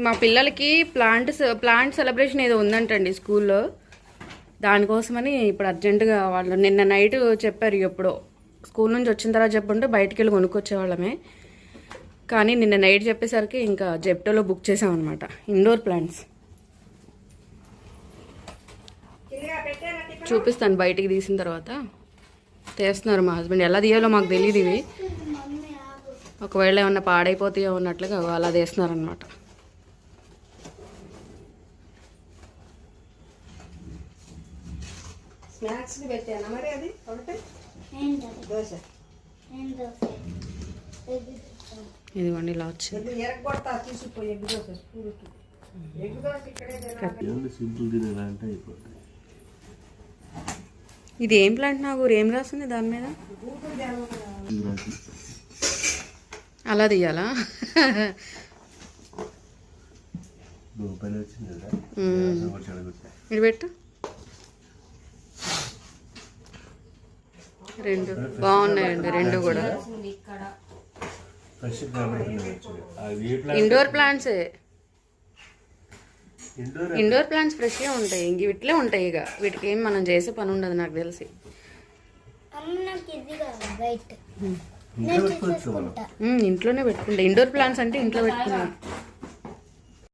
మా పిల్లలకి plant celebration ఏదో ఉందంటండి స్కూల్లో. దానికోసమని ఇప్పుడు అర్జెంటుగా వాళ్ళు నిన్న నైట్ చెప్పారు. ఎప్పుడో స్కూల్ నుంచి వచ్చిన తర్వాత చెప్పుంటే బయటికి వెళ్ళి కొనుక్కొచ్చేవాళ్ళమే. కానీ నిన్న నైట్ చెప్పేసరికి ఇంకా జెప్టోలో బుక్ చేసామన్నమాట. ఇండోర్ ప్లాంట్స్ చూపిస్తాను బయటికి తీసిన తర్వాత. తీస్తున్నారు మా హస్బెండ్. ఎలా తీయాలో మాకు తెలియదు ఇవి. ఒకవేళ ఏమన్నా పాడైపోతాయో ఉన్నట్లుగా అలా తీస్తున్నారనమాట. ఇదిగోండి ఇలా వచ్చింది. ఇది ఏం ప్లాంట్? నాకు ఏం రాస్తుంది దాని మీద? అలా తీయాలా? ఇది పెట్టు. రెండు బాగున్నాయండి, రెండు కూడా ఇండోర్ ప్లాంట్సే. ఇండోర్ ప్లాంట్స్ ఫ్రెష్గా ఉంటాయి. ఇంక ఇట్లే ఉంటాయి. ఇక వీటికి ఏం మనం చేసే పని ఉండదు నాకు తెలిసి. ఇంట్లోనే పెట్టుకుంటా. ఇండోర్ ప్లాంట్స్ అంటే ఇంట్లో పెట్టుకున్నాం.